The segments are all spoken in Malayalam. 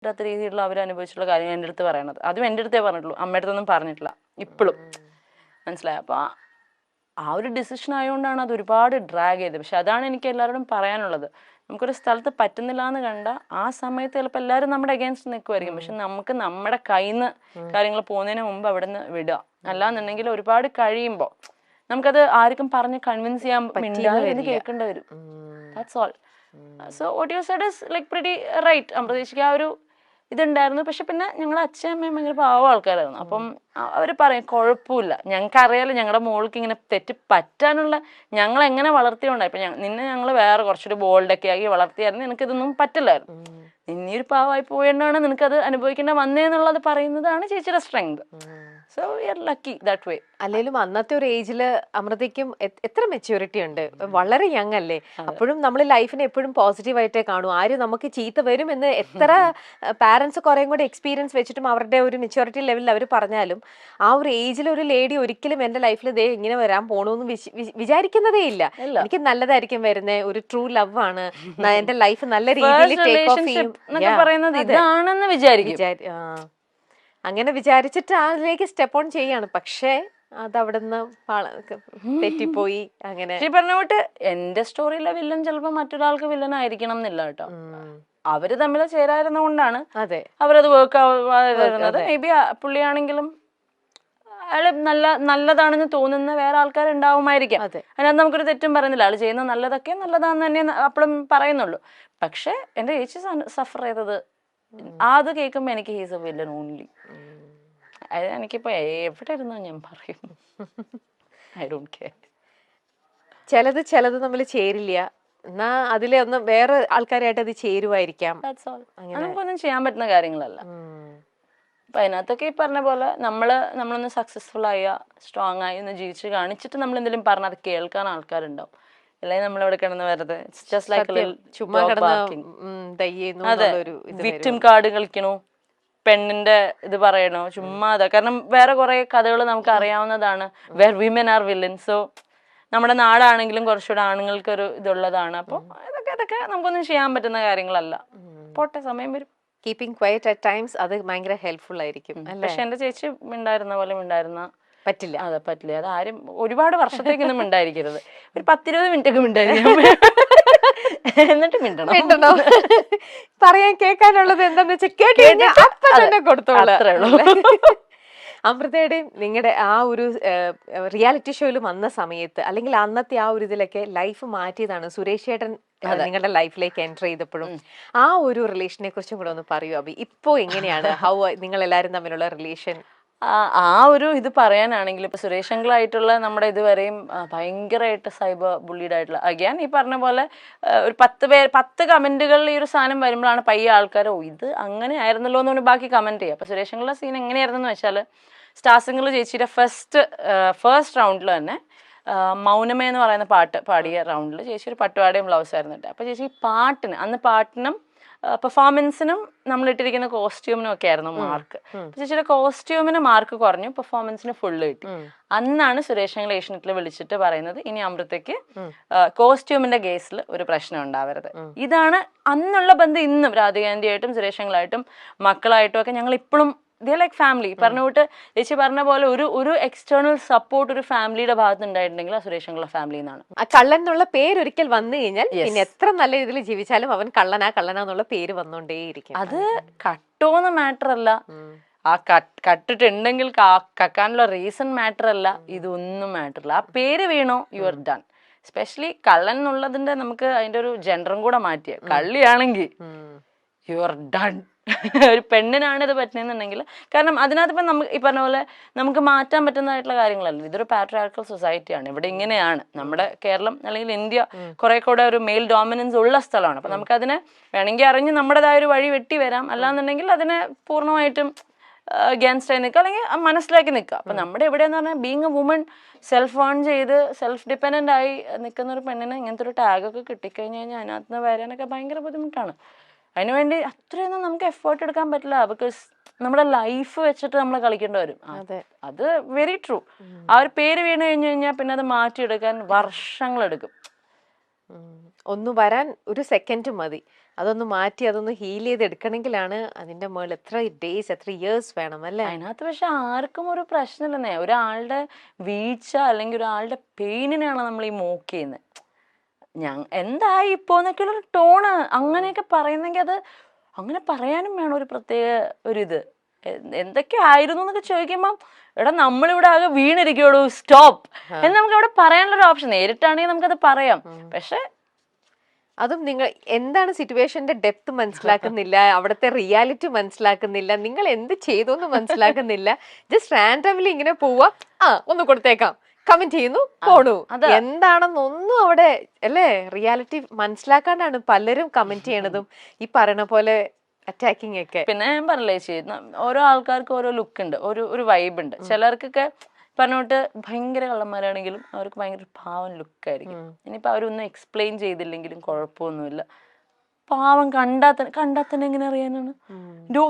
പറ്റാത്ത രീതിയിലുള്ള അവർ അനുഭവിച്ചിട്ടുള്ള കാര്യം എൻ്റെ അടുത്ത് പറയണത്. അതും എൻ്റെ അടുത്തേ പറഞ്ഞിട്ടുള്ളൂ, അമ്മയുടെ അടുത്തൊന്നും പറഞ്ഞിട്ടില്ല ഇപ്പോഴും. മനസ്സിലായി? അപ്പോൾ ആ ഒരു ഡിസിഷൻ ആയതുകൊണ്ടാണ് അത് ഒരുപാട് ഡ്രാഗ് ചെയ്തത്. പക്ഷെ അതാണ് എനിക്ക് എല്ലാവരോടും പറയാനുള്ളത്. നമുക്കൊരു സ്ഥലത്ത് പറ്റുന്നില്ല എന്ന് കണ്ട ആ സമയത്ത് ചിലപ്പോൾ എല്ലാവരും നമ്മുടെ അഗേൻസ്റ്റ് നിൽക്കുമായിരിക്കും. പക്ഷെ നമുക്ക് നമ്മുടെ കയ്യിൽ നിന്ന് കാര്യങ്ങൾ പോകുന്നതിന് മുമ്പ് അവിടെ നിന്ന് വിടുക. അല്ലാന്നുണ്ടെങ്കിൽ ഒരുപാട് കഴിയുമ്പോൾ നമുക്കത് ആർക്കും പറഞ്ഞ് കൺവിൻസ് ചെയ്യാൻ പറ്റില്ല, കേൾക്കേണ്ടി വരും. That's all. So what you said is like pretty right. അമൃതേച്ചിക്ക് ആ ഒരു ഇതുണ്ടായിരുന്നു. പക്ഷെ പിന്നെ ഞങ്ങളുടെ അച്ഛനും അമ്മയും ഭയങ്കര പാവ ആൾക്കാരായിരുന്നു. അപ്പം അവർ പറയും കുഴപ്പമില്ല, ഞങ്ങൾക്കറിയാലോ ഞങ്ങളുടെ മോൾക്ക് ഇങ്ങനെ തെറ്റ് പറ്റാനുള്ള ഞങ്ങൾ എങ്ങനെ വളർത്തിയോണ്ടായി. ഇപ്പം നിന്നെ ഞങ്ങൾ വേറെ കുറച്ചൊരു ബോൾഡൊക്കെ ആക്കി വളർത്തിയായിരുന്നു, നിനക്കിതൊന്നും പറ്റില്ലായിരുന്നു. നിന്നീ ഒരു പാവമായി പോയതുകൊണ്ടാണ് നിനക്കത് അനുഭവിക്കേണ്ട വന്നേന്നുള്ളത് പറയുന്നതാണ് ചേച്ചിയുടെ strength. So we are lucky that way. അല്ലെങ്കിലും അന്നത്തെ ഒരു ഏജില് അമൃതയ്ക്കും എത്ര മെച്യൂരിറ്റി ഉണ്ട്, വളരെ യങ് അല്ലേ. അപ്പോഴും നമ്മൾ ലൈഫിനെ എപ്പോഴും പോസിറ്റീവായിട്ടേ കാണൂ. ആരും നമുക്ക് ചീത്ത വരും എന്ന് എത്ര പാരന്റ്സ് കുറേ കൂടെ എക്സ്പീരിയൻസ് വെച്ചിട്ടും അവരുടെ ഒരു മെച്യൂരിറ്റി ലെവലിൽ അവർ പറഞ്ഞാലും ആ ഒരു ഏജിൽ ഒരു ലേഡി ഒരിക്കലും എന്റെ ലൈഫിൽ ദേ ഇങ്ങനെ വരാൻ പോണെന്ന് വിചാരിക്കുന്നതേ ഇല്ല. എനിക്ക് നല്ലതായിരിക്കും വരുന്നത്, ഒരു ട്രൂ ലവ് ആണ്, എന്റെ ലൈഫ് നല്ല രീതിയിൽ ടേക്ക് ഓഫ് ചെയ്യും ഇതാണെന്ന് വിചാരിക്കും. അങ്ങനെ വിചാരിച്ചിട്ട് അതിലേക്ക് സ്റ്റെപ്പ് ഓൺ ചെയ്യാണ്. പക്ഷേ അതവിടുന്ന് തെറ്റിപ്പോയി. അങ്ങനെ പറഞ്ഞ പോട്ട് എന്റെ സ്റ്റോറിയിലെ വില്ലൻ ചിലപ്പോ മറ്റൊരാൾക്ക് വില്ലൻ ആയിരിക്കണം എന്നില്ല കേട്ടോ. അവര് തമ്മിൽ ചേരായിരുന്നോണ്ടാണ് അവരത് വർക്ക് ആവുന്നത്. മേ ബി പുള്ളിയാണെങ്കിലും അയാള് നല്ലതാണെന്ന് തോന്നുന്ന വേറെ ആൾക്കാർ ഉണ്ടാവുമായിരിക്കാം. അതിനകത്ത് നമുക്കൊരു തെറ്റും പറയുന്നില്ല. ആള് ചെയ്യുന്ന നല്ലതൊക്കെ നല്ലതാന്ന് തന്നെ അപ്പോഴും പറയുന്നുള്ളൂ. പക്ഷെ എന്റെ ചേച്ചി സഫർ ചെയ്തത് അത് കേൾക്കുമ്പോ എനിക്ക് ഹീസ് എ വില്ലൻ ഓൺലി. അത് എനിക്കിപ്പോ എവിടെ ഇരുന്നോ ഞാൻ പറയും, ഐ ഡോണ്ട് കെയർ. ചിലത് നമ്മൾ ചേരില്ല, എന്നാ അതിലെ ഒന്ന് വേറെ ആൾക്കാരായിട്ട് അത് ചേരുവായിരിക്കാം. നമുക്കൊന്നും ചെയ്യാൻ പറ്റുന്ന കാര്യങ്ങളല്ല. അപ്പൊ അതിനകത്തൊക്കെ ഈ പറഞ്ഞ പോലെ നമ്മളൊന്ന് സക്സസ്ഫുൾ ആയ സ്ട്രോങ് ആയി ഒന്ന് ജീവിച്ച് കാണിച്ചിട്ട് നമ്മൾ എന്തെങ്കിലും പറഞ്ഞാൽ അത് കേൾക്കാൻ ആൾക്കാരുണ്ടാവും. അല്ലെങ്കിൽ നമ്മളിവിടെ കിടന്ന് വെറുതെ വിക്ടിം കാർഡ് കളിക്കണോ, പെണ്ണിന്റെ ഇത് പറയണോ, ചുമ്മാ അതാ. കാരണം വേറെ കുറെ കഥകൾ നമുക്ക് അറിയാവുന്നതാണ്, where women are villain. So നമ്മുടെ നാടാണെങ്കിലും കുറച്ചുകൂടെ ആണുങ്ങൾക്ക് ഒരു ഇതുള്ളതാണ്. അപ്പൊ ഇതൊക്കെ നമുക്കൊന്നും ചെയ്യാൻ പറ്റുന്ന കാര്യങ്ങളല്ല. പോട്ടെ, സമയം വരും. കീപ്പിംഗ് ക്വയറ്റ് അറ്റ് ടൈംസ് അത് ഭയങ്കര ഹെൽപ്ഫുൾ ആയിരിക്കും. പക്ഷെ എന്റെ ചേച്ചി മിണ്ടായിരുന്ന പോലെ മിണ്ടായിരുന്ന പറ്റില്ല. അതെ, പറ്റില്ല. അത് ആരും ഒരുപാട് വർഷത്തേക്കൊന്നും മിണ്ടായിരിക്കരുത്. ഒരു 10-20 മിനിറ്റ് ഒക്കെ മിണ്ടായിരിക്കും, എന്നിട്ട് മിണ്ടണം. പറയാൻ കേൾക്കാനുള്ളത് എന്താന്ന് വെച്ചാൽ കേട്ട് കൊടുത്തോളൂ. അമൃതയുടെയും നിങ്ങളുടെ ആ ഒരു റിയാലിറ്റി ഷോയിൽ വന്ന സമയത്ത് അല്ലെങ്കിൽ അന്നത്തെ ആ ഒരു ഇതിലൊക്കെ ലൈഫ് മാറ്റിയതാണ് സുരേഷ് ചേട്ടൻ നിങ്ങളുടെ ലൈഫിലേക്ക് എൻ്റർ ചെയ്തപ്പോഴും. ആ ഒരു റിലേഷനെ കുറിച്ചും കൂടെ ഒന്ന് പറയൂ അഭി. ഇപ്പോ എങ്ങനെയാണ് നിങ്ങൾ എല്ലാവരും തമ്മിലുള്ള റിലേഷൻ? ആ ഒരു ഇത് പറയാനാണെങ്കിൽ ഇപ്പൊ സുരേഷ് അങ്കിളായിട്ടുള്ള നമ്മുടെ ഇതുവരെയും ഭയങ്കരമായിട്ട് സൈബർ ബുള്ളീഡ് ആയിട്ടുള്ള, അഗൈൻ ഈ പറഞ്ഞ പോലെ ഒരു 10 കമന്റുകളിൽ ഈ ഒരു സാധനം വരുമ്പോഴാണ് പയ്യെ ആൾക്കാർ ഇത് അങ്ങനെ ആയിരുന്നല്ലോ എന്ന് ബാക്കി കമന്റ് ചെയ്യുക. അപ്പൊ സുരേഷ് അങ്കിളുടെ സീൻ എങ്ങനെയായിരുന്നു വെച്ചാൽ, സ്റ്റാർസിംഗിൾ ചേച്ചിയുടെ ഫസ്റ്റ് റൗണ്ടിൽ തന്നെ മൗനമേ എന്ന് പറയുന്ന പാട്ട് പാടിയ റൗണ്ടിൽ ചേച്ചി ഒരു പട്ടുപാടയും ബ്ലൗസ് ആയിരുന്നു. അപ്പൊ ചേച്ചി പാട്ടിനും പെർഫോമൻസിനും നമ്മൾ ഇട്ടിരിക്കുന്ന കോസ്റ്റ്യൂമിനും ഒക്കെ ആയിരുന്നു മാർക്ക്. ചേച്ചിയുടെ കോസ്റ്റ്യൂമിന് മാർക്ക് കുറഞ്ഞു, പെർഫോമൻസിന് ഫുള്ള് കിട്ടി. അന്നാണ് സുരേഷ് അങ്കിൾ ഏഷ്യനെറ്റിൽ വിളിച്ചിട്ട് പറയുന്നത്, ഇനി അമൃതയ്ക്ക് കോസ്റ്റ്യൂമിന്റെ കേസിൽ ഒരു പ്രശ്നം ഉണ്ടാവരുത്. ഇതാണ് അന്നുള്ള ബന്ധം. ഇന്നും രാധികാന്റിയായിട്ടും സുരേഷ് അങ്കിളായിട്ടും മക്കളായിട്ടും ഒക്കെ ഞങ്ങൾ ഇപ്പോഴും ദേ ലൈക്ക് ഫാമിലി. പറഞ്ഞുകൊണ്ട് ചേച്ചി പറഞ്ഞ പോലെ ഒരു എക്സ്റ്റേണൽ സപ്പോർട്ട് ഒരു ഫാമിലിയുടെ ഭാഗത്ത് ഉണ്ടായിട്ടുണ്ടെങ്കിൽ ആ സുരേഷ് അങ്കിളുടെ ഫാമിലി എന്നാണ്. ആ കള്ളൻ എന്നുള്ള പേര് ഒരിക്കൽ വന്നു കഴിഞ്ഞാൽ പിന്നെ എത്ര നല്ല രീതിയിൽ ജീവിച്ചാലും അവൻ കള്ളനാന്നുള്ള പേര് വന്നുകൊണ്ടേയിരിക്കും. അത് കട്ടോന്ന് മാറ്റർ അല്ല, ആ കട്ടിട്ടുണ്ടെങ്കിൽ കക്കാനുള്ള റീസൺ മാറ്റർ അല്ല, ഇതൊന്നും മാറ്റർ അല്ല. ആ പേര് വീണോ യു ആർ ഡൺ. എസ്പെഷ്യലി കള്ളൻ എന്നുള്ളതിന്റെ നമുക്ക് അതിന്റെ ഒരു ജെൻഡറും കൂടെ മാറ്റിയ, കള്ളിയാണെങ്കിൽ യു ആർ ഡൺ. ഒരു പെണ്ണിനാണ് ഇത് പറ്റുന്നതെന്നുണ്ടെങ്കിൽ, കാരണം അതിനകത്ത് ഇപ്പം നമുക്ക് ഈ പറഞ്ഞ പോലെ നമുക്ക് മാറ്റാൻ പറ്റുന്നതായിട്ടുള്ള കാര്യങ്ങളല്ല. ഇതൊരു പാട്രിയാർക്കൽ സൊസൈറ്റിയാണ്. ഇവിടെ ഇങ്ങനെയാണ്. നമ്മുടെ കേരളം അല്ലെങ്കിൽ ഇന്ത്യ കുറെ കൂടെ ഒരു മെയിൽ ഡോമിനൻസ് ഉള്ള സ്ഥലമാണ്. അപ്പൊ നമുക്കതിനെ വേണമെങ്കിൽ അറിഞ്ഞ് നമ്മുടേതായ ഒരു വഴി വെട്ടി വരാം, അല്ലാന്നുണ്ടെങ്കിൽ അതിനെ പൂർണ്ണമായിട്ടും അഗേൻസ്റ്റ് ആയി നിൽക്കുക, അല്ലെങ്കിൽ മനസ്സിലാക്കി നിൽക്കുക. അപ്പൊ നമ്മുടെ എവിടെയെന്ന് പറഞ്ഞാൽ being A woman, self earn ചെയ്ത് സെൽഫ് ഡിപ്പെൻഡന്റ് ആയി നിൽക്കുന്ന ഒരു പെണ്ണിന് ഇങ്ങനത്തെ ഒരു ടാഗൊക്കെ കിട്ടിക്കഴിഞ്ഞ് കഴിഞ്ഞാൽ അതിനകത്ത് നിന്ന് വരാനൊക്കെ ഭയങ്കര ബുദ്ധിമുട്ടാണ്. അതിനുവേണ്ടി അത്രയൊന്നും നമുക്ക് എഫേർട്ട് എടുക്കാൻ പറ്റില്ല. ബിക്കോസ് നമ്മുടെ ലൈഫ് വെച്ചിട്ട് നമ്മൾ കളിക്കേണ്ടി വരും. അത് വെരി ട്രൂ. ആ ഒരു പേര് വീണ് കഴിഞ്ഞു കഴിഞ്ഞാൽ പിന്നെ അത് മാറ്റിയെടുക്കാൻ വർഷങ്ങളെടുക്കും. ഒന്ന് വരാൻ ഒരു സെക്കൻഡ് മതി, അതൊന്ന് മാറ്റി അതൊന്ന് ഹീൽ ചെയ്ത് എടുക്കണമെങ്കിലാണ് അതിന്റെ മേളിൽ എത്ര ഡേയ്സ് എത്ര ഇയേഴ്സ് വേണം അല്ലേ? അതിനകത്ത് പക്ഷെ ആർക്കും ഒരു പ്രശ്നമില്ലെന്നേ. ഒരാളുടെ വീഴ്ച അല്ലെങ്കിൽ ഒരാളുടെ പെയിനിനാണ് നമ്മൾ ഈ മോക്ക് ചെയ്യുന്നത്. എന്തായി ഇപ്പോന്നൊക്കെയുള്ള ഒരു ടോണ് അങ്ങനെയൊക്കെ പറയുന്നെങ്കിൽ അത് അങ്ങനെ പറയാനും വേണം ഒരു പ്രത്യേക ഒരിത്. എന്തൊക്കെ ആയിരുന്നു എന്നൊക്കെ ചോദിക്കുമ്പം എടാ നമ്മളിവിടെ ആകെ വീണിരിക്കുള്ളൂ സ്റ്റോപ്പ് എന്ന് നമുക്ക് അവിടെ പറയാനുള്ള ഒരു ഓപ്ഷൻ. നേരിട്ടാണെങ്കിൽ നമുക്കത് പറയാം. പക്ഷെ അതും നിങ്ങൾ എന്താണ് സിറ്റുവേഷന്റെ ഡെപ്ത് മനസ്സിലാക്കുന്നില്ല, അവിടുത്തെ റിയാലിറ്റി മനസ്സിലാക്കുന്നില്ല, നിങ്ങൾ എന്ത് ചെയ്തു എന്ന് മനസ്സിലാക്കുന്നില്ല. ജസ്റ്റ് റാൻഡംലി ഇങ്ങനെ പോവാ, ഒന്ന് കൊടുത്തേക്കാം, കമന്റ് ചെയ്യുന്നു, പോണു. എന്താണെന്നൊന്നും അവിടെ അല്ലേ റിയാലിറ്റി മനസ്സിലാക്കാണ്ടാണ് പലരും കമന്റ് ചെയ്യണതും ഈ പറയണ പോലെ അറ്റാക്കിങ് ഒക്കെ. പിന്നെ ഞാൻ പറഞ്ഞില്ലേ ചേച്ചി, ഓരോ ആൾക്കാർക്ക് ഓരോ ലുക്ക് ഉണ്ട്, ഒരു വൈബ് ഉണ്ട്. ചിലർക്കൊക്കെ പറഞ്ഞോട്ട് ഭയങ്കര കള്ളന്മാരാണെങ്കിലും അവർക്ക് ഭയങ്കര പാവം ലുക്കായിരിക്കും. ഇനിയിപ്പോൾ അവരൊന്നും എക്സ്പ്ലെയിൻ ചെയ്തില്ലെങ്കിലും കുഴപ്പമൊന്നുമില്ല. പാവം കണ്ടാത്തന്നെ എങ്ങനെ അറിയാനാണ്?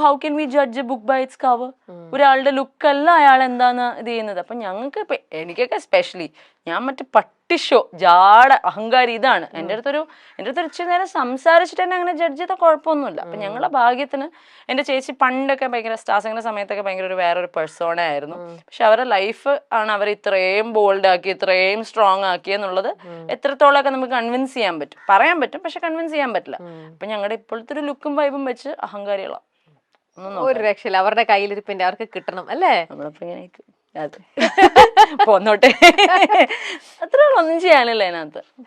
How can we judge a book by its cover? ഒരാളുടെ ലുക്കല്ല അയാൾ എന്താന്ന് ഇത് ചെയ്യുന്നത്. അപ്പൊ ഞങ്ങൾക്ക് ഇപ്പൊ എനിക്കൊക്കെ സ്പെഷ്യലി ഞാൻ മറ്റേ പട്ടിഷോ ജാട അഹങ്കാരി ഇതാണ്. എൻ്റെ അടുത്തൊരു ഇച്ചിരി നേരം സംസാരിച്ചിട്ട് തന്നെ അങ്ങനെ ജഡ്ജ് ചെയ്താൽ കുഴപ്പമൊന്നുമില്ല. അപ്പൊ ഞങ്ങളുടെ ഭാഗ്യത്തിന് എൻ്റെ ചേച്ചി പണ്ടൊക്കെ ഭയങ്കര സ്റ്റാർസിങ്ങിന്റെ സമയത്തൊക്കെ ഭയങ്കര വേറൊരു പേഴ്സോണ ആയിരുന്നു. പക്ഷെ അവരുടെ ലൈഫ് ആണ് അവർ ഇത്രയും ബോൾഡ് ആക്കി ഇത്രയും സ്ട്രോങ് ആക്കി എന്നുള്ളത് എത്രത്തോളമൊക്കെ നമുക്ക് കൺവിൻസ് ചെയ്യാൻ പറ്റും, പറയാൻ പറ്റും, പക്ഷെ കൺവിൻസ് ചെയ്യാൻ പറ്റില്ല. അപ്പൊ ഞങ്ങളുടെ ഇപ്പോഴത്തെ ഒരു ലുക്കും വൈബും വെച്ച് അഹങ്കാരികളാണ്. ഒരു രക്ഷയില്ല, അവരുടെ കയ്യിലിരിപ്പിന്റെ അവർക്ക് കിട്ടണം അല്ലേ? നമ്മളിപ്പോ ഇങ്ങനെ പോന്നോട്ടെ അത്രയുള്ള ഒന്നും ചെയ്യാനില്ല അതിനകത്ത്.